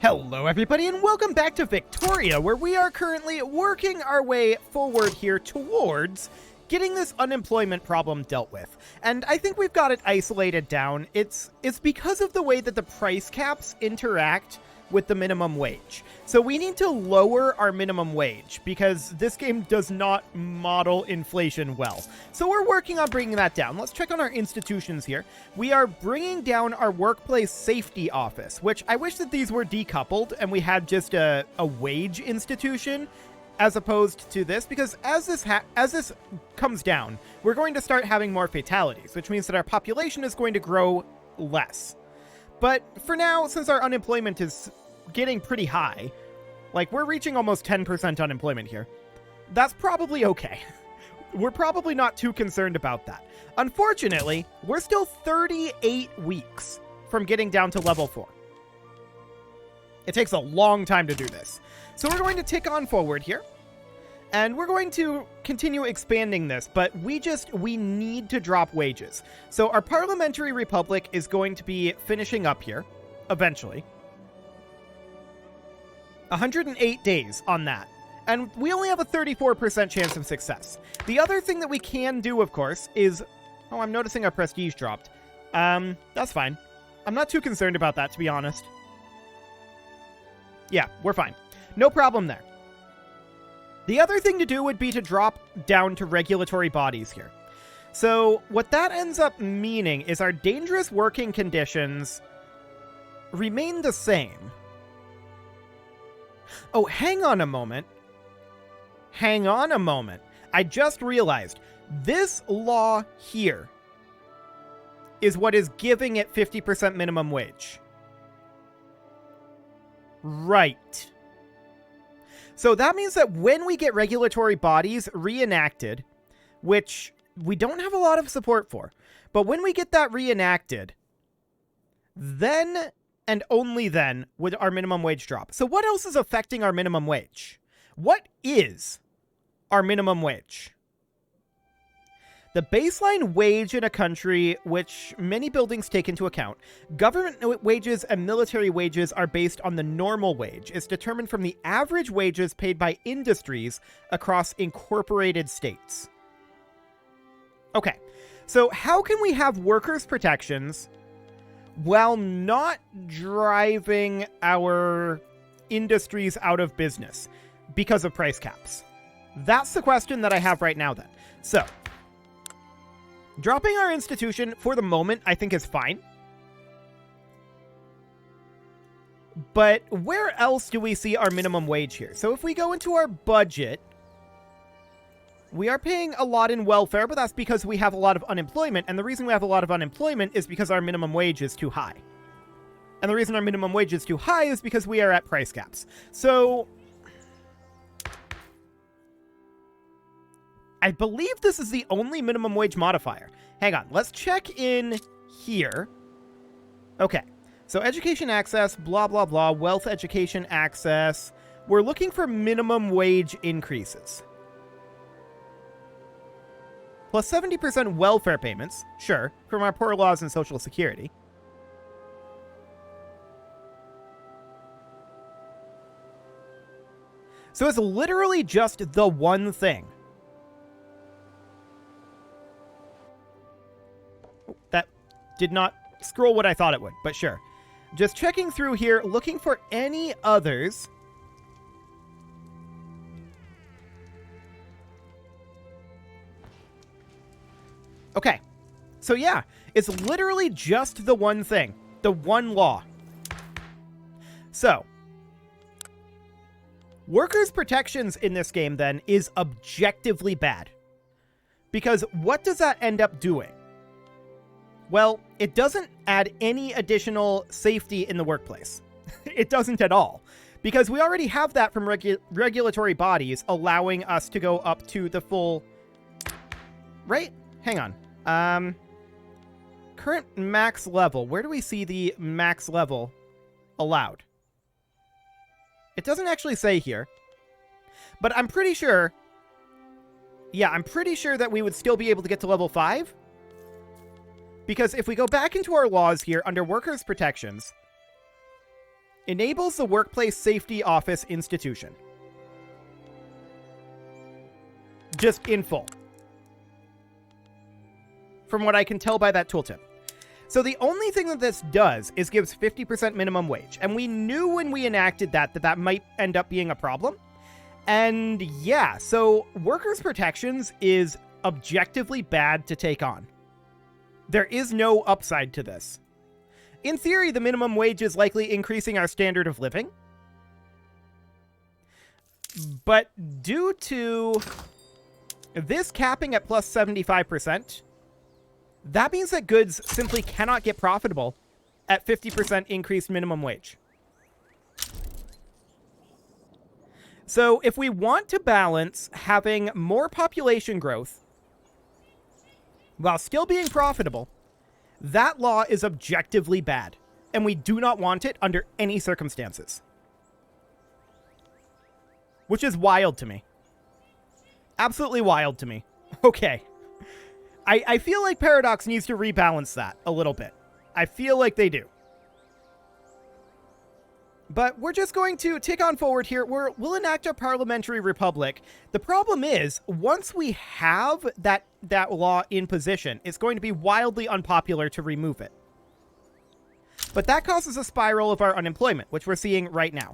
Hello everybody and welcome back to Victoria, where we are currently working our way forward here towards getting this unemployment problem dealt with. And I think we've got it isolated down. It's because of the way that the price caps interact with the minimum wage. So we need to lower our minimum wage because this game does not model inflation well. So we're working on bringing that down. Let's check on our institutions here. We are bringing down our workplace safety office, which I wish that these were decoupled and we had just a wage institution as opposed to this, because as this comes down, we're going to start having more fatalities, which means that our population is going to grow less. But for now, since our unemployment is getting pretty high, like we're reaching almost 10% unemployment here, that's probably okay. We're probably not too concerned about that. Unfortunately, we're still 38 weeks from getting down to level 4. It takes a long time to do this. So we're going to tick on forward here, and we're going to continue expanding this, but we need to drop wages. So our parliamentary republic is going to be finishing up here, eventually. 108 days on that. And we only have a 34% chance of success. The other thing that we can do, of course, is... Oh, I'm noticing our prestige dropped. That's fine. I'm not too concerned about that, to be honest. Yeah, we're fine. No problem there. The other thing to do would be to drop down to regulatory bodies here. So what that ends up meaning is our dangerous working conditions remain the same. Oh, hang on a moment. Hang on a moment. I just realized this law here is what is giving it 50% minimum wage. Right. So that means that when we get regulatory bodies reenacted, which we don't have a lot of support for, but when we get that reenacted, then and only then would our minimum wage drop. So what else is affecting our minimum wage? What is our minimum wage? The baseline wage in a country, which many buildings take into account, government wages and military wages are based on the normal wage. It's determined from the average wages paid by industries across incorporated states. Okay, so how can we have workers' protections while not driving our industries out of business because of price caps? That's the question that I have right now then. So, dropping our institution for the moment, I think is fine. But where else do we see our minimum wage here? So if we go into our budget, we are paying a lot in welfare, but that's because we have a lot of unemployment. And the reason we have a lot of unemployment is because our minimum wage is too high. And the reason our minimum wage is too high is because we are at price caps. So I believe this is the only minimum wage modifier. Hang on, let's check in here. Okay, so education access, blah, blah, blah, wealth education access. We're looking for minimum wage increases. Plus 70% welfare payments, sure, from our poor laws and social security. So it's literally just the one thing. That did not scroll what I thought it would, but sure. Just checking through here, looking for any others. Okay, so yeah, it's literally just the one thing, the one law. So, workers' protections in this game then is objectively bad. Because what does that end up doing? Well, it doesn't add any additional safety in the workplace. It doesn't at all. Because we already have that from regulatory bodies allowing us to go up to the full... Right? Hang on. Current max level. Where do we see the max level allowed? It doesn't actually say here. But I'm pretty sure... Yeah, I'm pretty sure that we would still be able to get to level 5. Because if we go back into our laws here under workers' protections, Enables the workplace safety office institution. Just in full. From what I can tell by that tooltip. So the only thing that this does is gives 50% minimum wage. And we knew when we enacted that might end up being a problem. And yeah, so workers' protections is objectively bad to take on. There is no upside to this. In theory, the minimum wage is likely increasing our standard of living. But due to this capping at plus 75%, that means that goods simply cannot get profitable at 50% increased minimum wage. So if we want to balance having more population growth while still being profitable, that law is objectively bad, and we do not want it under any circumstances. Which is wild to me. Absolutely wild to me. Okay. I feel like Paradox needs to rebalance that a little bit. I feel like they do. But we're just going to tick on forward here. We'll enact a parliamentary republic. The problem is, once we have that law in position, it's going to be wildly unpopular to remove it. But that causes a spiral of our unemployment, which we're seeing right now.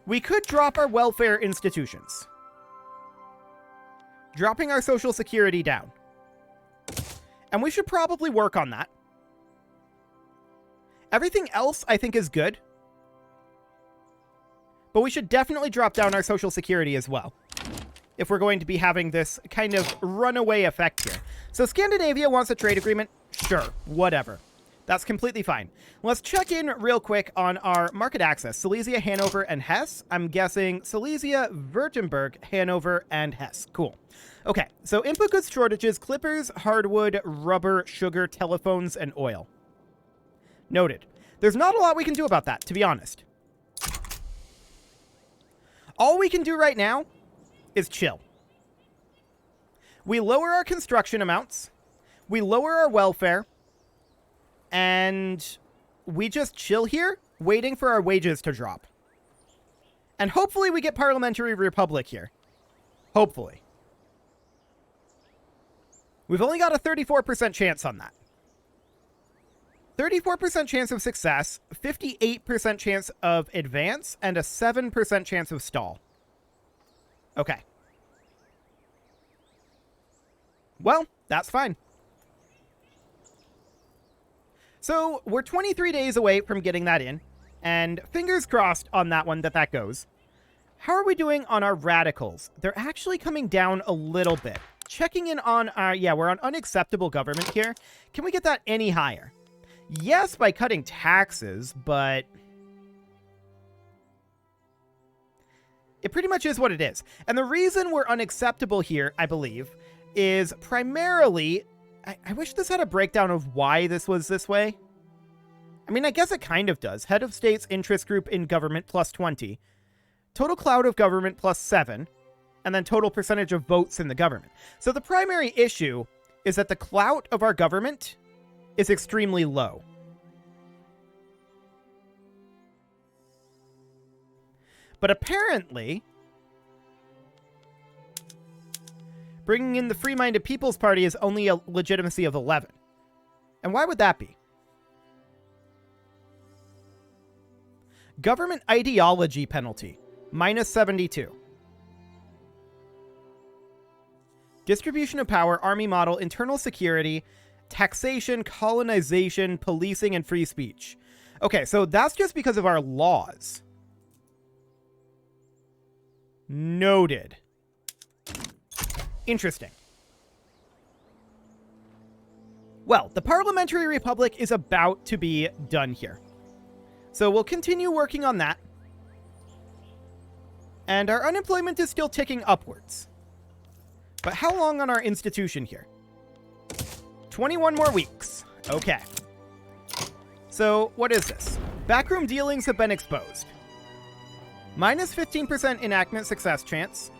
We could drop our welfare institutions. Dropping our social security down. And we should probably work on that. Everything else, I think, is good. But we should definitely drop down our social security as well, if we're going to be having this kind of runaway effect here. So Scandinavia wants a trade agreement? Sure, whatever. That's completely fine. Let's check in real quick on our market access. Silesia, Hanover, and Hesse. I'm guessing Silesia, Württemberg, Hanover, and Hesse. Cool. Okay, so input goods shortages, clippers, hardwood, rubber, sugar, telephones, and oil. Noted. There's not a lot we can do about that, to be honest. All we can do right now is chill. We lower our construction amounts, we lower our welfare, and we just chill here, waiting for our wages to drop. And hopefully we get Parliamentary Republic here. Hopefully. We've only got a 34% chance on that. 34% chance of success, 58% chance of advance, and a 7% chance of stall. Okay. Well, that's fine. So, we're 23 days away from getting that in, and fingers crossed on that one that goes. How are we doing on our radicals? They're actually coming down a little bit. Checking in on our... Yeah, we're on unacceptable government here. Can we get that any higher? Yes, by cutting taxes, but... it pretty much is what it is. And the reason we're unacceptable here, I believe, is primarily... I wish this had a breakdown of why this was this way. I mean, I guess it kind of does. Head of State's interest group in government plus 20. Total clout of government plus 7. And then total percentage of votes in the government. So the primary issue is that the clout of our government is extremely low. But apparently, bringing in the Free-Minded People's Party is only a legitimacy of 11. And why would that be? Government ideology penalty, minus 72. Distribution of power, army model, internal security, taxation, colonization, policing, and free speech. Okay, so that's just because of our laws. Noted. Interesting. Well, the Parliamentary Republic is about to be done here. So we'll continue working on that. And our unemployment is still ticking upwards. But how long on our institution here? 21 more weeks. Okay. So, what is this? Backroom dealings have been exposed. Minus 15% enactment success chance.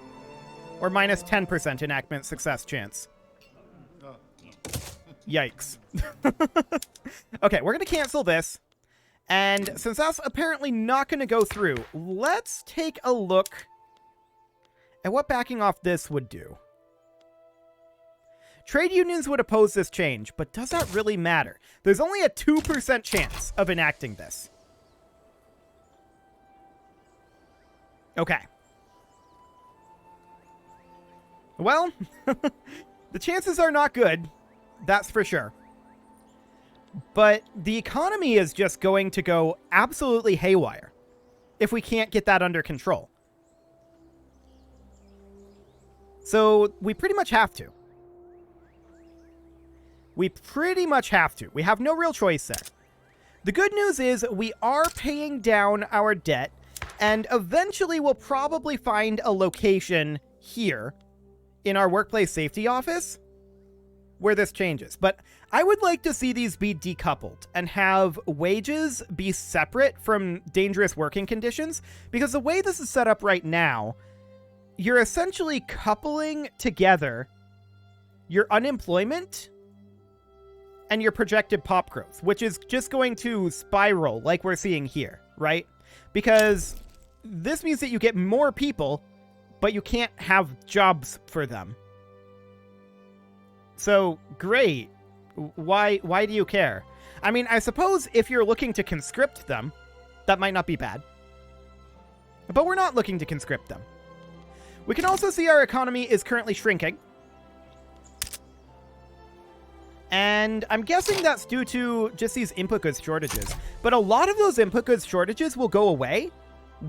Or minus 10% enactment success chance. Yikes. Okay, we're going to cancel this. And since that's apparently not going to go through, let's take a look at what backing off this would do. Trade unions would oppose this change, but does that really matter? There's only a 2% chance of enacting this. Okay. Well, the chances are not good, that's for sure. But the economy is just going to go absolutely haywire if we can't get that under control. So we pretty much have to. We pretty much have to. We have no real choice there. The good news is we are paying down our debt, and eventually we'll probably find a location here in our workplace safety office where this changes. But I would like to see these be decoupled and have wages be separate from dangerous working conditions, because the way this is set up right now, you're essentially coupling together your unemployment and your projected pop growth, which is just going to spiral like we're seeing here, right? Because this means that you get more people, but you can't have jobs for them. So, great. Why do you care? I mean, I suppose if you're looking to conscript them, that might not be bad. But we're not looking to conscript them. We can also see our economy is currently shrinking. And I'm guessing that's due to just these input goods shortages. But a lot of those input goods shortages will go away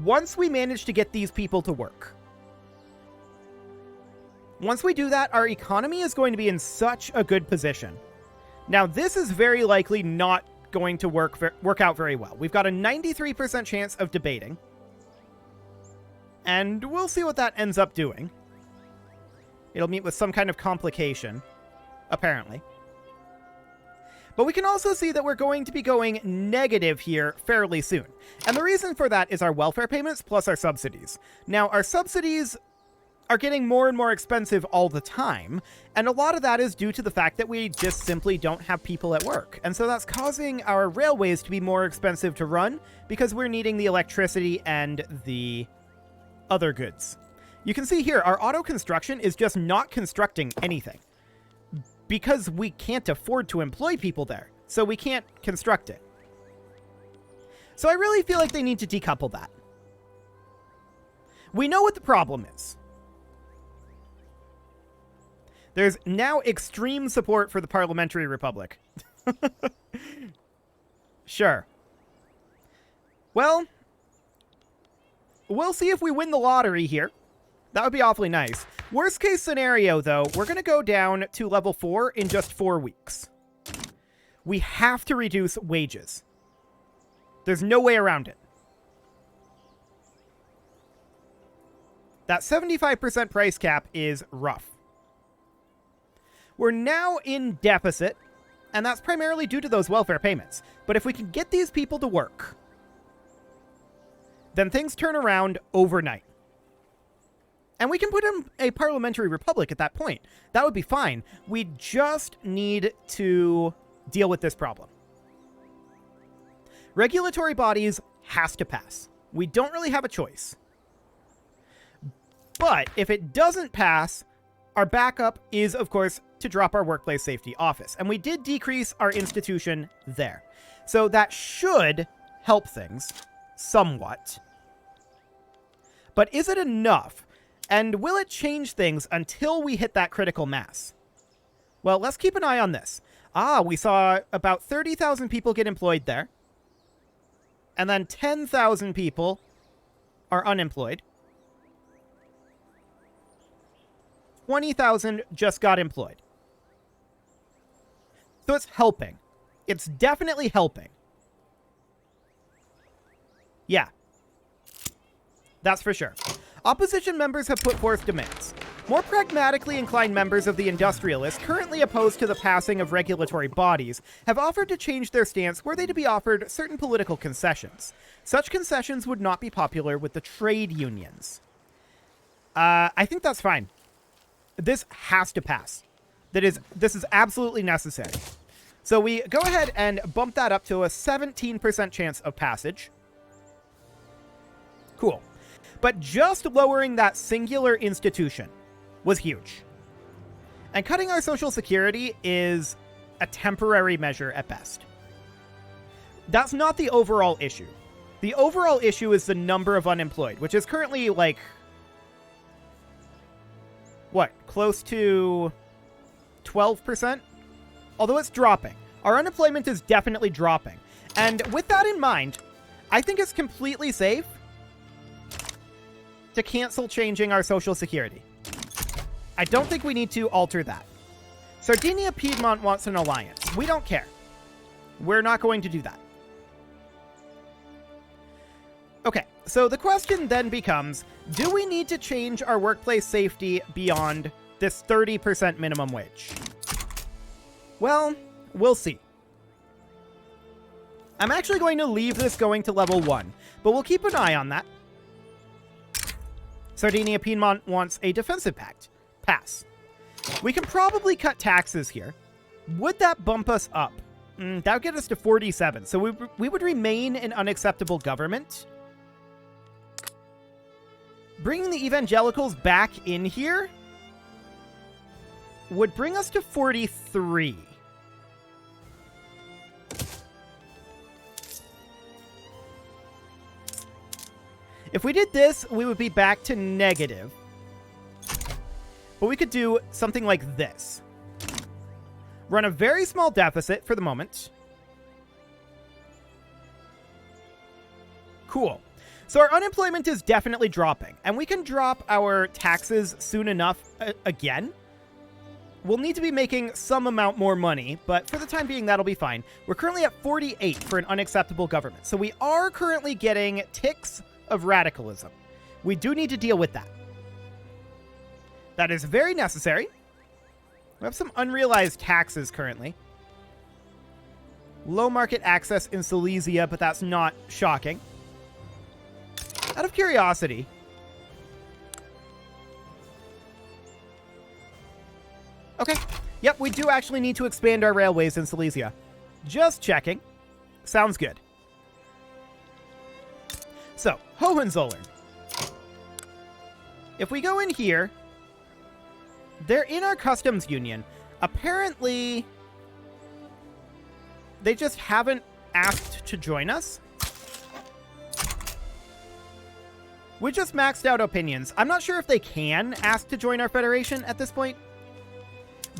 once we manage to get these people to work. Once we do that, our economy is going to be in such a good position. Now, this is very likely not going to work out very well. We've got a 93% chance of debating. And we'll see what that ends up doing. It'll meet with some kind of complication, apparently. But we can also see that we're going to be going negative here fairly soon. And the reason for that is our welfare payments plus our subsidies. Now, our subsidies are getting more and more expensive all the time, and a lot of that is due to the fact that we just simply don't have people at work. And so that's causing our railways to be more expensive to run because we're needing the electricity and the other goods. You can see here, our auto construction is just not constructing anything because we can't afford to employ people there, so we can't construct it. So I really feel like they need to decouple that. We know what the problem is. There's now extreme support for the parliamentary republic. Sure. Well, we'll see if we win the lottery here. That would be awfully nice. Worst case scenario, though, we're going to go down to level 4 in just 4 weeks. We have to reduce wages. There's no way around it. That 75% price cap is rough. We're now in deficit, and that's primarily due to those welfare payments. But if we can get these people to work, then things turn around overnight. And we can put in a parliamentary republic at that point. That would be fine. We just need to deal with this problem. Regulatory bodies has to pass. We don't really have a choice. But if it doesn't pass, our backup is, of course, to drop our workplace safety office. And we did decrease our institution there. So that should help things somewhat. But is it enough? And will it change things until we hit that critical mass? Well, let's keep an eye on this. We saw about 30,000 people get employed there. And then 10,000 people are unemployed. 20,000 just got employed. So it's helping. It's definitely helping. Yeah. That's for sure. Opposition members have put forth demands. More pragmatically inclined members of the industrialists, currently opposed to the passing of regulatory bodies, have offered to change their stance were they to be offered certain political concessions. Such concessions would not be popular with the trade unions. I think that's fine. This has to pass. This is absolutely necessary. So we go ahead and bump that up to a 17% chance of passage. Cool. But just lowering that singular institution was huge. And cutting our social security is a temporary measure at best. That's not the overall issue. The overall issue is the number of unemployed, which is currently like, what, close to 12%? Although it's dropping. Our unemployment is definitely dropping. And with that in mind, I think it's completely safe to cancel changing our social security. I don't think we need to alter that. Sardinia Piedmont wants an alliance. We don't care. We're not going to do that. Okay, so the question then becomes, do we need to change our workplace safety beyond this 30% minimum wage? Well, we'll see. I'm actually going to leave this going to level 1, but we'll keep an eye on that. Sardinia Piedmont wants a defensive pact. Pass. We can probably cut taxes here. Would that bump us up? That would get us to 47, so we would remain an unacceptable government. Bringing the evangelicals back in here would bring us to 43. If we did this, we would be back to negative. But we could do something like this. Run a very small deficit for the moment. Cool. So our unemployment is definitely dropping, and we can drop our taxes soon enough again. We'll need to be making some amount more money, but for the time being, that'll be fine. We're currently at 48 for an unacceptable government, so we are currently getting ticks of radicalism. We do need to deal with that. That is very necessary. We have some unrealized taxes currently. Low market access in Silesia, but that's not shocking. Out of curiosity, okay, yep, we do actually need to expand our railways in Silesia. Just checking. Sounds good. So, Hohenzollern. If we go in here, they're in our customs union. Apparently, they just haven't asked to join us. We just maxed out opinions. I'm not sure if they can ask to join our federation at this point.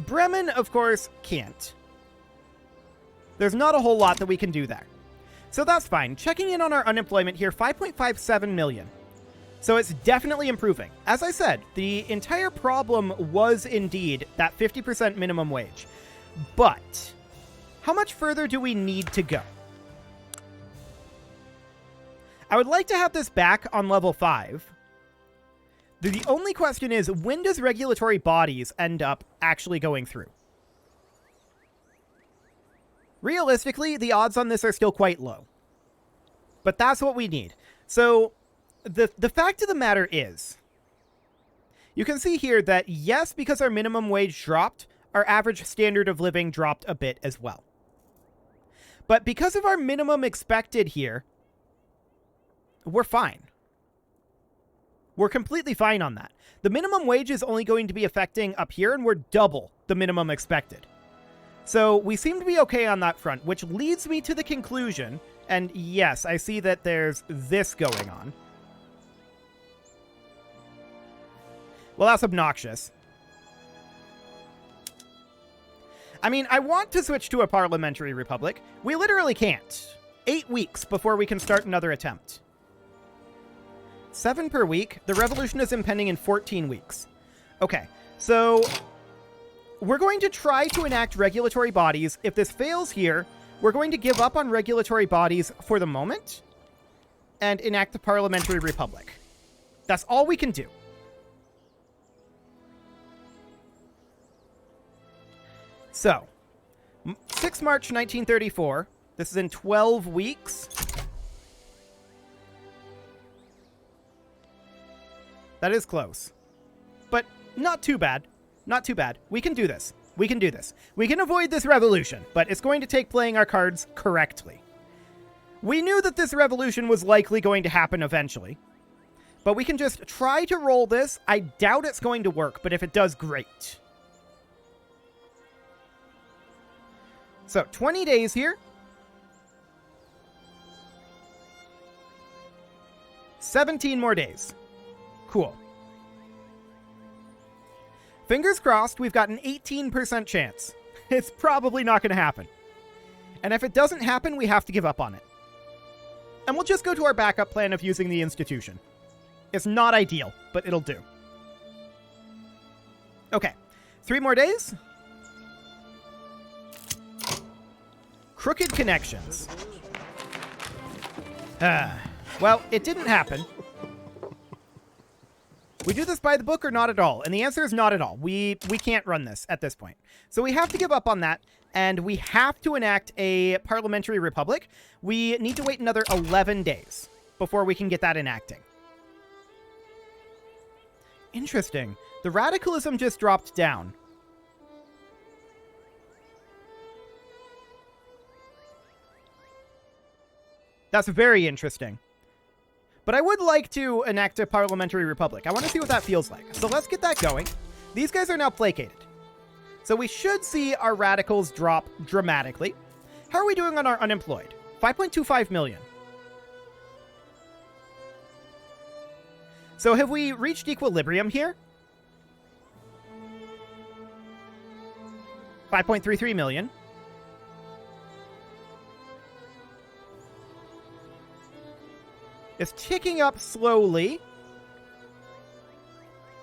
Bremen, of course, can't. There's not a whole lot that we can do there. So that's fine. Checking in on our unemployment here, 5.57 million. So it's definitely improving. As I said, the entire problem was indeed that 50% minimum wage. But how much further do we need to go? I would like to have this back on level 5. The only question is, when does regulatory bodies end up actually going through? Realistically, the odds on this are still quite low. But that's what we need. So, the fact of the matter is, you can see here that, yes, because our minimum wage dropped, our average standard of living dropped a bit as well. But because of our minimum expected here, we're fine. We're completely fine on that. The minimum wage is only going to be affecting up here, and we're double the minimum expected. So we seem to be okay on that front, which leads me to the conclusion, and yes, I see that there's this going on. Well, that's obnoxious. I mean, I want to switch to a parliamentary republic. We literally can't. 8 weeks before we can start another attempt. 7 per week. The revolution is impending in 14 weeks. Okay, so we're going to try to enact regulatory bodies. If this fails here, we're going to give up on regulatory bodies for the moment and enact the parliamentary republic. That's all we can do. So, 6 March 1934. This is in 12 weeks. That is close. But not too bad. Not too bad. We can do this. We can do this. We can avoid this revolution, but it's going to take playing our cards correctly. We knew that this revolution was likely going to happen eventually, but we can just try to roll this. I doubt it's going to work, but if it does, great. So, 20 days here. 17 more days. Cool. Fingers crossed, we've got an 18% chance. It's probably not going to happen. And if it doesn't happen, we have to give up on it. And we'll just go to our backup plan of using the institution. It's not ideal, but it'll do. Okay, 3 more days. Crooked connections. Well, it didn't happen. We do this by the book or not at all? And the answer is not at all. We can't run this at this point. So we have to give up on that, and we have to enact a parliamentary republic. We need to wait another 11 days before we can get that enacting. Interesting. The radicalism just dropped down. That's very interesting. But I would like to enact a parliamentary republic. I want to see what that feels like. So let's get that going. These guys are now placated. So we should see our radicals drop dramatically. How are we doing on our unemployed? 5.25 million. So have we reached equilibrium here? 5.33 million. It's ticking up slowly.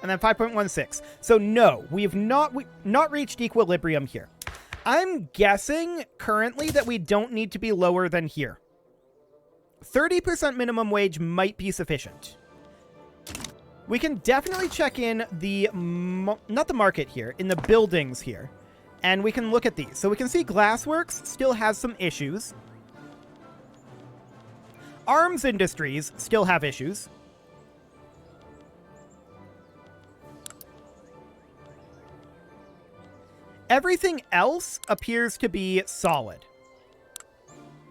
And then 5.16. So no, we've not reached equilibrium here. I'm guessing currently that we don't need to be lower than here. 30% minimum wage might be sufficient. We can definitely check in the, not the market here, in the buildings here. And we can look at these. So we can see Glassworks still has some issues. Arms industries still have issues. Everything else appears to be solid.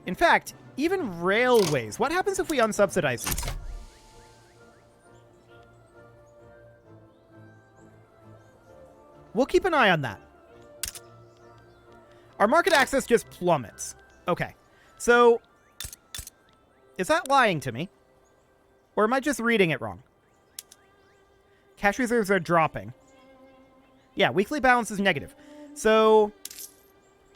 In fact, even railways. What happens if we unsubsidize these? We'll keep an eye on that. Our market access just plummets. Okay, so is that lying to me? Or am I just reading it wrong? Cash reserves are dropping. Yeah, weekly balance is negative. So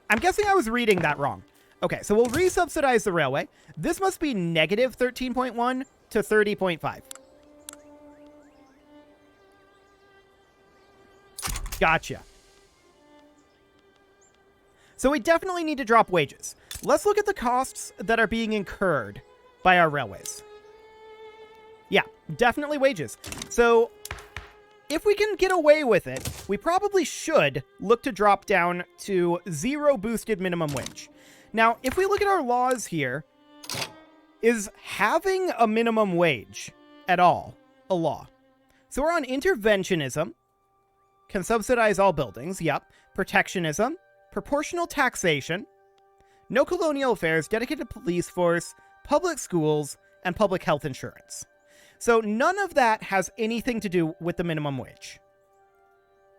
I'm guessing I was reading that wrong. Okay, so we'll resubsidize the railway. This must be negative 13.1 to 30.5. Gotcha. So we definitely need to drop wages. Let's look at the costs that are being incurred by our railways. Yeah, definitely wages. So if we can get away with it, we probably should look to drop down to 0 boosted minimum wage. Now, if we look at our laws here, is having a minimum wage at all a law? So we're on interventionism, can subsidize all buildings, yep. Protectionism, proportional taxation, no colonial affairs, dedicated police force, public schools, and public health insurance. So none of that has anything to do with the minimum wage.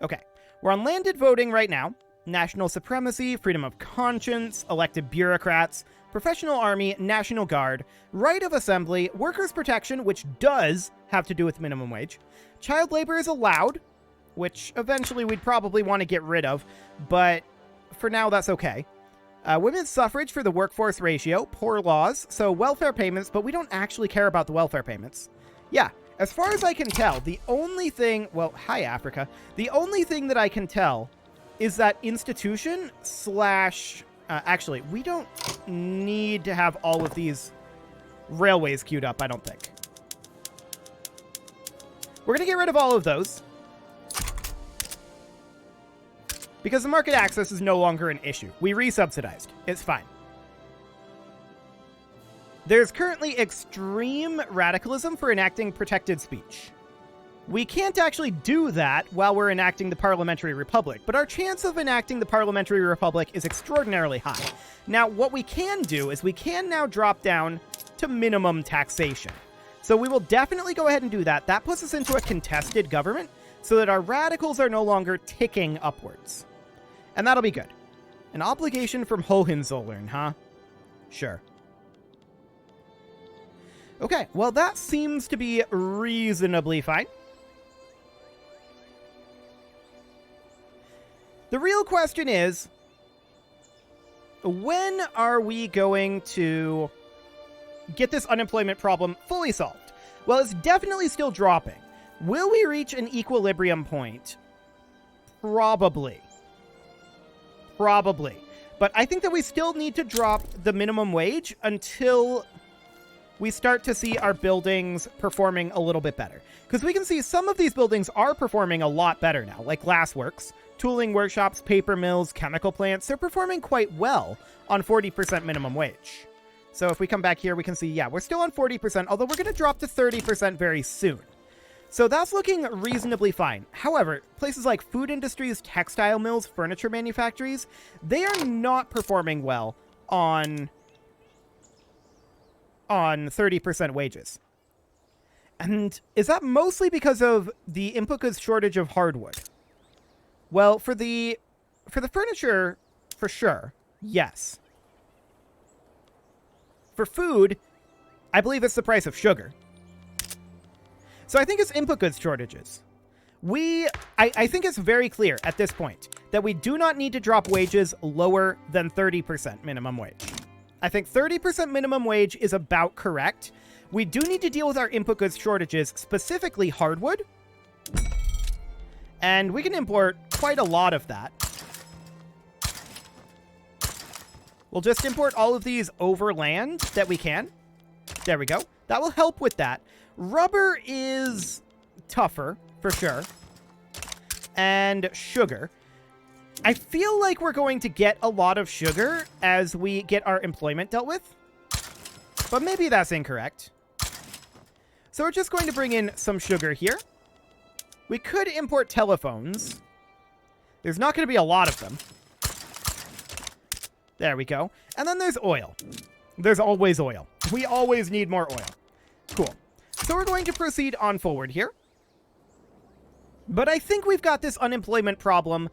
Okay, we're on landed voting right now. National supremacy, freedom of conscience, elected bureaucrats, professional army, National Guard, right of assembly, workers' protection, which does have to do with minimum wage. Child labor is allowed, which eventually we'd probably want to get rid of, but for now that's okay. Women's suffrage for the workforce ratio, poor laws, so welfare payments, but we don't actually care about the welfare payments. Yeah, as far as I can tell, the only thing, well, hi Africa, the only thing that I can tell is that institution slash, actually, we don't need to have all of these railways queued up, I don't think. We're going to get rid of all of those, because the market access is no longer an issue. We resubsidized. It's fine. There's currently extreme radicalism for enacting protected speech. We can't actually do that while we're enacting the Parliamentary Republic, but our chance of enacting the Parliamentary Republic is extraordinarily high. Now, what we can do is we can now drop down to minimum taxation. So we will definitely go ahead and do that. That puts us into a contested government so that our radicals are no longer ticking upwards. And that'll be good. An obligation from Hohenzollern, huh? Sure. Okay, well, that seems to be reasonably fine. The real question is, when are we going to get this unemployment problem fully solved? Well, it's definitely still dropping. Will we reach an equilibrium point? Probably. Probably. But I think that we still need to drop the minimum wage until we start to see our buildings performing a little bit better. Because we can see some of these buildings are performing a lot better now, like glassworks, tooling workshops, paper mills, chemical plants. They're performing quite well on 40% minimum wage. So if we come back here, we can see, yeah, we're still on 40%, although we're going to drop to 30% very soon. So that's looking reasonably fine. However, places like food industries, textile mills, furniture manufactories, they are not performing well on 30% wages. And is that mostly because of the input goods shortage of hardwood? Well, for the furniture, for sure, yes. For food, I believe it's the price of sugar. So I think it's input goods shortages. I think it's very clear at this point that we do not need to drop wages lower than 30% minimum wage. I think 30% minimum wage is about correct. We do need to deal with our input goods shortages, specifically hardwood. And we can import quite a lot of that. We'll just import all of these overland that we can. There we go. That will help with that. Rubber is tougher, for sure. And sugar. I feel like we're going to get a lot of sugar as we get our employment dealt with. But maybe that's incorrect. So we're just going to bring in some sugar here. We could import telephones. There's not going to be a lot of them. There we go. And then there's oil. There's always oil. We always need more oil. Cool. So we're going to proceed on forward here. But I think we've got this unemployment problem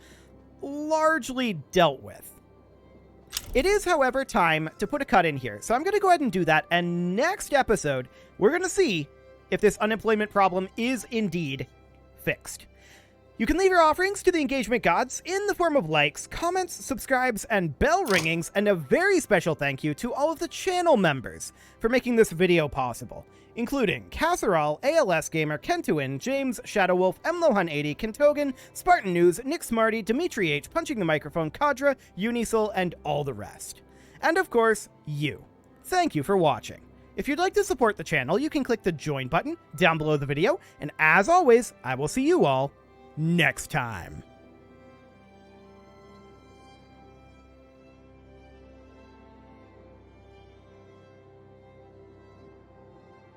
largely dealt with. It is, however, time to put a cut in here. So I'm going to go ahead and do that. And next episode, we're going to see if this unemployment problem is indeed fixed. You can leave your offerings to the engagement gods in the form of likes, comments, subscribes, and bell ringings, and a very special thank you to all of the channel members for making this video possible, including Casserole, ALS Gamer, Kentuin, James, Shadowwolf, Mlohan80, Kentogan, Spartan News, Nick Smarty, Dimitri H, Punching the Microphone, Kadra, Unisil, and all the rest. And of course, you. Thank you for watching. If you'd like to support the channel, you can click the join button down below the video, and as always, I will see you all next time.